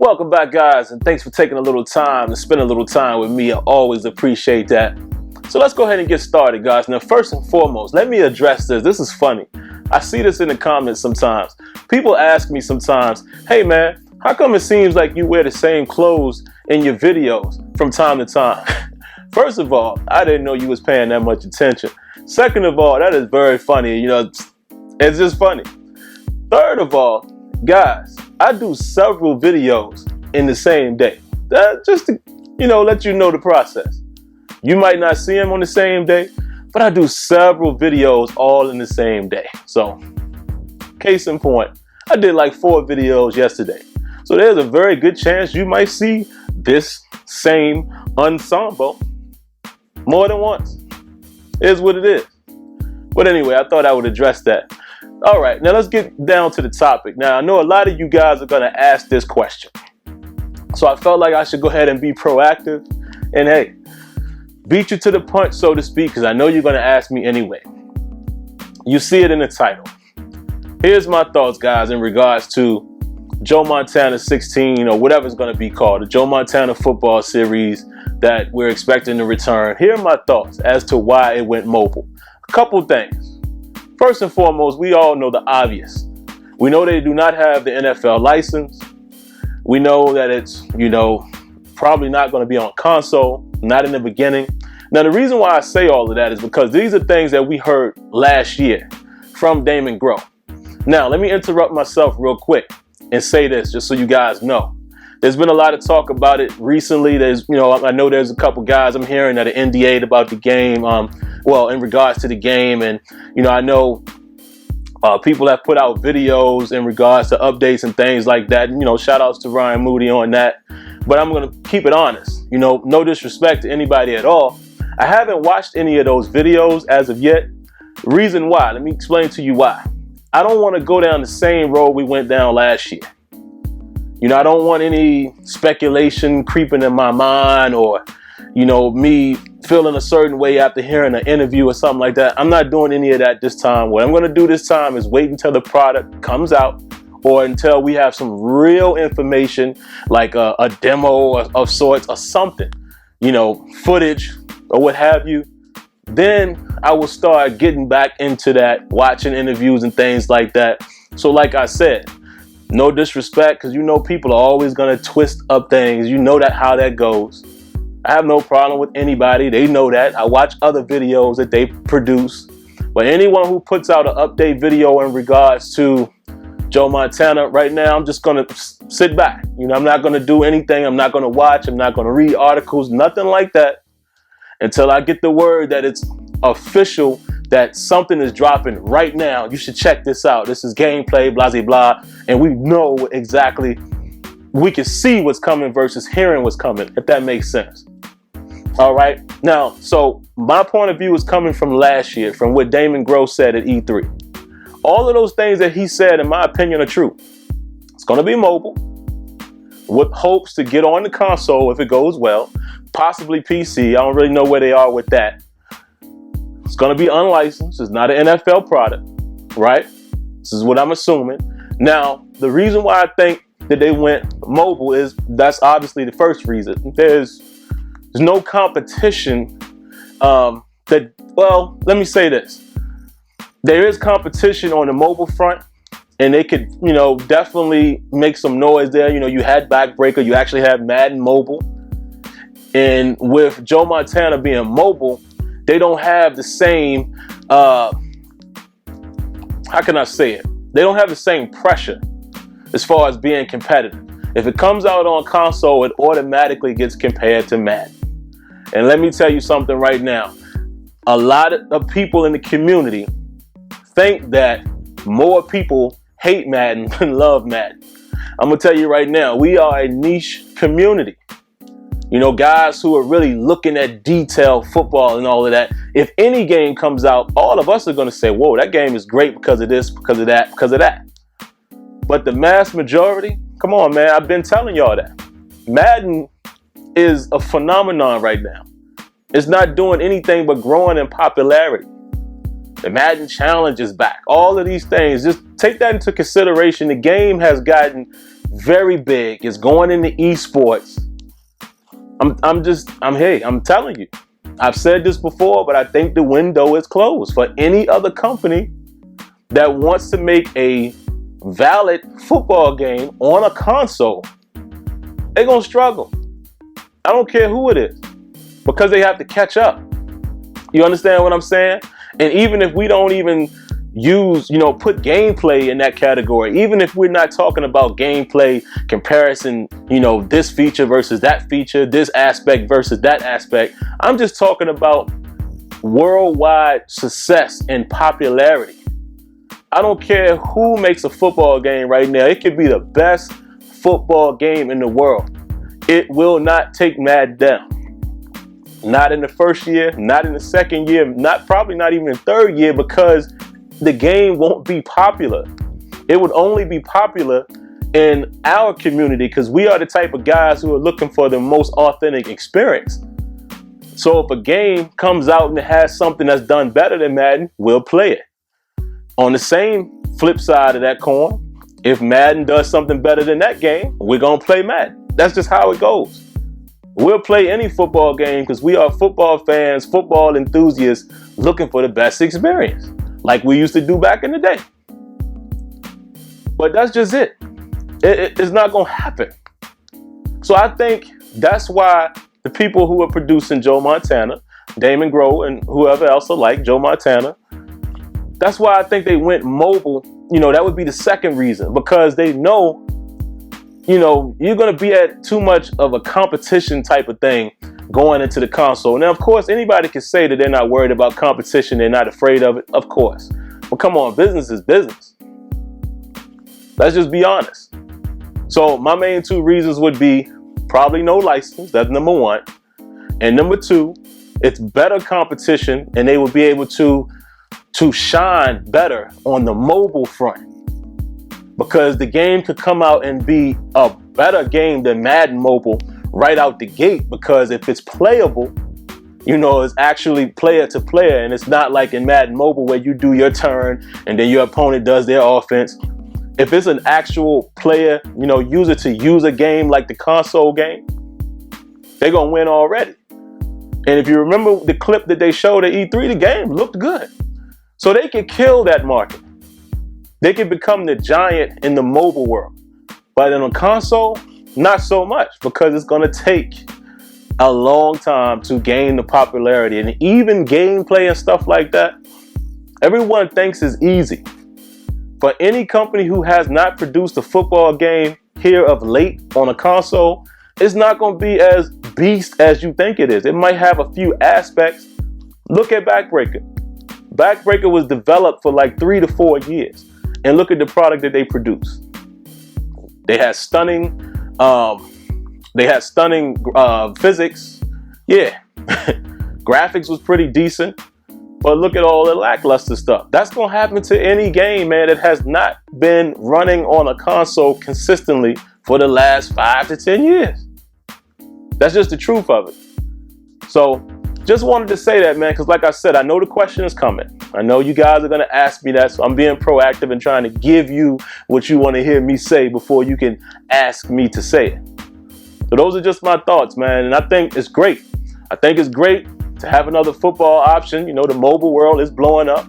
Welcome back, guys, and thanks for taking a little time to spend a little time with me. I always appreciate that. So let's go ahead and get started, guys. Now, first and foremost, let me address this. This is funny. I see this in the comments sometimes. People ask me sometimes, hey man, how come it seems like you wear the same clothes in your videos from time to time? First of all, I didn't know you was paying that much attention. Second of all, that is very funny. You know, it's just funny. Third of all, guys, I do several videos in the same day. Just to, let you know the process. You might not see them on the same day, but I do several videos all in the same day. So, case in point, I did like 4 videos yesterday. So there's a very good chance you might see this same ensemble more than once. It is what it is. But anyway, I thought I would address that. All right, now let's get down to the topic. Now, I know a lot of you guys are going to ask this question. So I felt like I should go ahead and be proactive and, hey, beat you to the punch, so to speak, because I know you're going to ask me anyway. You see it in the title. Here's my thoughts, guys, in regards to Joe Montana 16, or whatever it's going to be called, the Joe Montana football series that we're expecting to return. Here are my thoughts as to why it went mobile. A couple things. First and foremost, we all know the obvious. We know they do not have the NFL license. We know that it's, probably not going to be on console, not in the beginning. Now, the reason why I say all of that is because these are things that we heard last year from Damon Groh. Now, let me interrupt myself real quick and say this, just so you guys know. There's been a lot of talk about it recently. I know there's a couple guys I'm hearing that are NDA'd about the game, in regards to the game. And, I know people have put out videos in regards to updates and things like that. Shout outs to Ryan Moody on that. But I'm going to keep it honest. No disrespect to anybody at all. I haven't watched any of those videos as of yet. Reason why, let me explain to you why. I don't want to go down the same road we went down last year. I don't want any speculation creeping in my mind or, me feeling a certain way after hearing an interview or something like that. I'm not doing any of that this time. What I'm going to do this time is wait until the product comes out or until we have some real information like a demo of sorts or something, footage or what have you. Then I will start getting back into that, watching interviews and things like that. So like I said, no disrespect, because people are always going to twist up things. How that goes. I have no problem with anybody. They know that. I watch other videos that they produce. But anyone who puts out an update video in regards to Joe Montana right now, I'm just going to sit back. I'm not going to do anything. I'm not going to watch. I'm not going to read articles, nothing like that, until I get the word that it's official, that something is dropping right now. You should check this out. This is gameplay, blah, blah, blah. And we know exactly, we can see what's coming versus hearing what's coming, if that makes sense. All right. Now, so my point of view is coming from last year, from what Damon Groh said at E3. All of those things that he said, in my opinion, are true. It's going to be mobile with hopes to get on the console if it goes well, possibly PC. I don't really know where they are with that. It's going to be unlicensed. It's not an NFL product, right? This is what I'm assuming. Now, the reason why I think that they went mobile is that's obviously the first reason. There's no competition let me say this. There is competition on the mobile front, and they could, definitely make some noise there. You had Backbreaker, you actually had Madden Mobile. And with Joe Montana being mobile, they don't have the same, how can I say it? They don't have the same pressure as far as being competitive. If it comes out on console, it automatically gets compared to Madden. And let me tell you something right now. A lot of people in the community think that more people hate Madden than love Madden. I'm going to tell you right now, we are a niche community. Guys who are really looking at detailed football and all of that. If any game comes out, all of us are going to say, whoa, that game is great because of this, because of that, because of that. But the mass majority, come on, man, I've been telling y'all that. Madden is a phenomenon right now. It's not doing anything but growing in popularity. The Madden Challenge is back. All of these things, just take that into consideration. The game has gotten very big. It's going into esports. I'm telling you. I've said this before, but I think the window is closed for any other company that wants to make a valid football game on a console. They're going to struggle. I don't care who it is, because they have to catch up. You understand what I'm saying? And even if we don't even put gameplay in that category, even if we're not talking about gameplay comparison, this feature versus that feature, this aspect versus that aspect, I'm just talking about worldwide success and popularity. I don't care who makes a football game right now. It could be the best football game in the world. It will not take Madden down. Not in the first year, not in the second year, probably not even the third year, because the game won't be popular. It would only be popular in our community because we are the type of guys who are looking for the most authentic experience. So if a game comes out and it has something that's done better than Madden, we'll play it. On the same flip side of that coin, if Madden does something better than that game, we're going to play Madden. That's just how it goes. We'll play any football game because we are football fans, football enthusiasts looking for the best experience, like we used to do back in the day. But that's just it. It's not going to happen. So I think that's why the people who are producing Joe Montana, Damon Groh, and whoever else alike, Joe Montana, that's why I think they went mobile. That would be the second reason, because they know, you're going to be at too much of a competition type of thing going into the console. Now, of course, anybody can say that they're not worried about competition. They're not afraid of it, of course. But come on, business is business. Let's just be honest. So my main two reasons would be probably no license. That's number one. And number two, it's better competition, and they will be able to shine better on the mobile front, because the game could come out and be a better game than Madden Mobile right out the gate, because if it's playable, it's actually player to player, and it's not like in Madden Mobile where you do your turn and then your opponent does their offense. If it's an actual player, user to user game like the console game, they're going to win already. And if you remember the clip that they showed at E3, the game looked good. So they could kill that market. They could become the giant in the mobile world. But in a console, not so much, because it's going to take a long time to gain the popularity. And even gameplay and stuff like that, everyone thinks is easy. For any company who has not produced a football game here of late on a console, it's not going to be as beast as you think it is. It might have a few aspects. Look at Backbreaker. Backbreaker was developed for like 3 to 4 years. And look at the product that they produced. They had stunning physics. Yeah. Graphics was pretty decent. But look at all the lackluster stuff. That's going to happen to any game, man, that has not been running on a console consistently for the last 5 to 10 years. That's just the truth of it. So just wanted to say that, man, because like I said, I know the question is coming. I know you guys are going to ask me that, so I'm being proactive and trying to give you what you want to hear me say before you can ask me to say it. So those are just my thoughts, man, and I think it's great. I think it's great to have another football option. The mobile world is blowing up.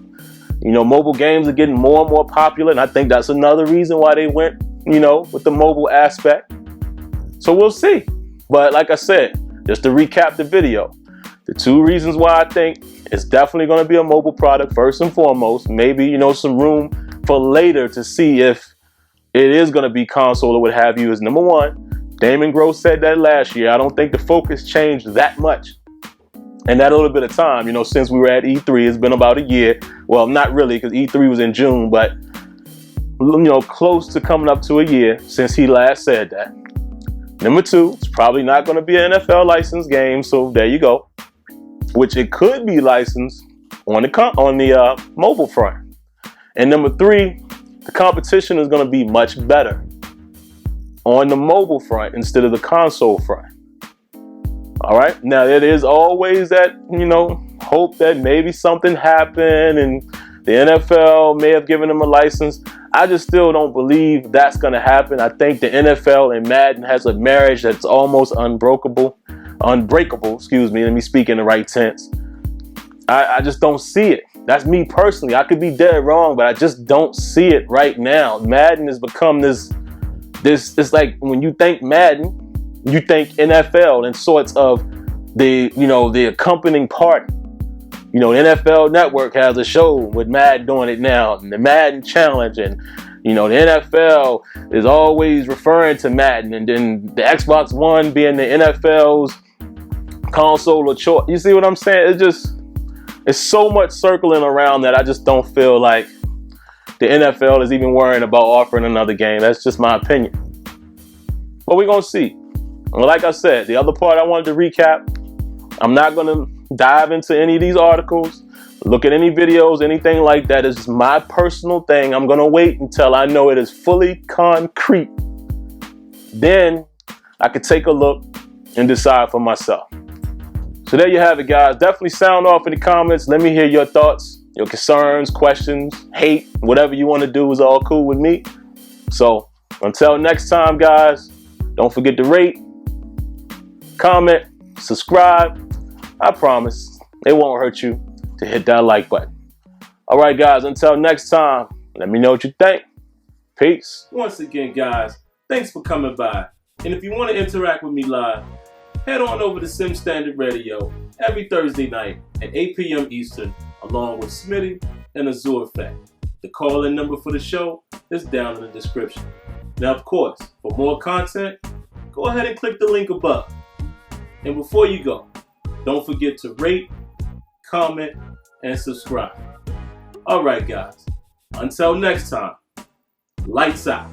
Mobile games are getting more and more popular, and I think that's another reason why they went, with the mobile aspect. So we'll see. But like I said, just to recap the video, the two reasons why I think it's definitely going to be a mobile product, first and foremost, maybe, some room for later to see if it is going to be console or what have you, is number one, Damon Groh said that last year. I don't think the focus changed that much in that little bit of time, since we were at E3. It's been about a year. Well, not really, because E3 was in June, but, close to coming up to a year since he last said that. Number two, it's probably not going to be an NFL licensed game, so there you go. Which it could be licensed on the mobile front. And number three, the competition is going to be much better on the mobile front instead of the console front. All right. Now, there is always that, hope that maybe something happened and The NFL may have given him a license. I just still don't believe that's going to happen. I think the NFL and Madden has a marriage that's almost unbreakable, excuse me. Let me speak in the right tense. I just don't see it. That's me personally. I could be dead wrong, but I just don't see it right now. Madden has become this, it's like when you think Madden, you think NFL and sorts of the accompanying party. The NFL Network has a show with Madden doing it now, and the Madden Challenge, and the NFL is always referring to Madden, and then the Xbox One being the NFL's console of choice. You see what I'm saying? It's so much circling around that I just don't feel like the NFL is even worrying about offering another game. That's just my opinion. But we're going to see. Well, like I said, the other part I wanted to recap, I'm not going to dive into any of these articles, look at any videos, anything like that. It's just my personal thing. I'm going to wait until I know it is fully concrete. Then I could take a look and decide for myself. So there you have it, guys. Definitely sound off in the comments. Let me hear your thoughts, your concerns, questions, hate, whatever you want to do is all cool with me. So until next time, guys, don't forget to rate, comment, subscribe. I promise it won't hurt you to hit that like button. All right, guys, until next time, let me know what you think. Peace. Once again, guys, thanks for coming by. And if you want to interact with me live, head on over to Sim Standard Radio every Thursday night at 8 p.m. Eastern, along with Smitty and Azure Effect. The call-in number for the show is down in the description. Now, of course, for more content, go ahead and click the link above. And before you go, don't forget to rate, comment, and subscribe. All right, guys. Until next time, lights out.